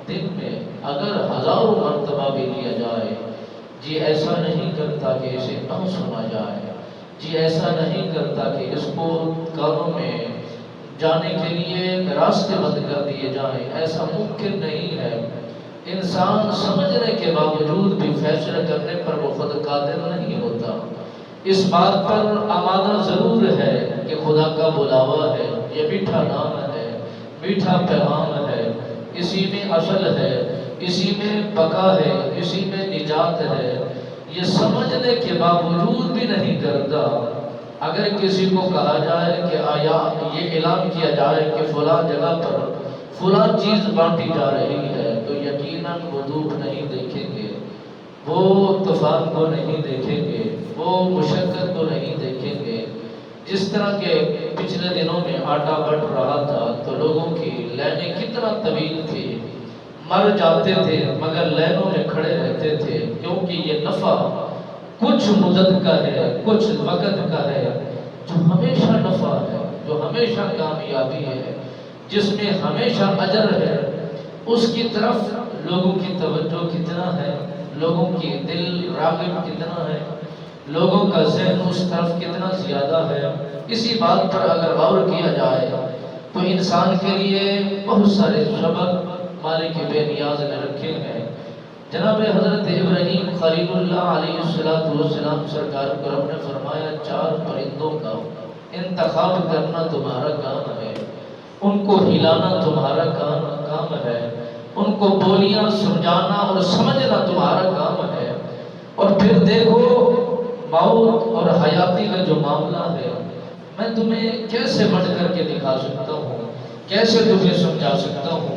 دن میں اگر ہزاروں مرتبہ بھی لیا جائے، جی ایسا نہیں کرتا کہ اسے نہ سنا جائے، جی ایسا نہیں کرتا کہ اس کو کانوں میں جانے کے لیے راستے بند کر دیے جائیں، ایسا ممکن نہیں ہے۔ انسان سمجھنے کے باوجود بھی فیصلہ کرنے پر وہ خود قادر نہیں ہوتا۔ اس بات پر آمادہ ضرور ہے کہ خدا کا بلاوا ہے، یہ میٹھا نام ہے، میٹھا پیغام ہے، اسی میں اصل ہے، اسی میں بقا ہے، اسی میں نجات ہے، یہ سمجھنے کے باوجود بھی نہیں کرتا۔ اگر کسی کو کہا جائے کہ آیا یہ اعلان کیا جائے کہ فلاں جگہ پر فلاں چیز بانٹی جا رہی ہے، تو یقیناً وہ دھوپ نہیں دیکھیں گے، وہ طوفان کو نہیں دیکھیں گے، وہ مشقت کو نہیں دیکھیں گے۔ جس طرح کے پچھلے دنوں میں آٹا بٹ رہا تھا تو لوگوں کی لائنیں کتنا طویل تھی، مر جاتے تھے مگر لائنوں میں کھڑے رہتے تھے، کیونکہ یہ نفع کچھ مدت کا ہے، کچھ وقت کا ہے، جو ہمیشہ نفع ہے، جو ہمیشہ کامیابی ہے، جس میں ہمیشہ اجر ہے، اس کی طرف لوگوں کی توجہ کتنا ہے، لوگوں کی دل راغب کتنا ہے، لوگوں کا ذہن اس طرف کتنا زیادہ ہے۔ اسی بات پر اگر غور کیا جائے تو انسان کے لیے بہت سارے سبق مالک بے نیاز نے رکھے ہیں۔ جناب حضرت ابراہیم خلیل اللہ علیہ السلام سرکار کو رب نے فرمایا 4 پرندوں کا انتخاب کرنا تمہارا کام ہے، ان کو ہلانا تمہارا کام ہے، ان کو بولیاں سمجھانا اور سمجھنا تمہارا کام ہے۔ اور پھر دیکھو موت اور حیاتی کا جو معاملہ ہے، میں تمہیں کیسے بڑھ کر کے دکھا سکتا ہوں، کیسے تمہیں سمجھا سکتا ہوں۔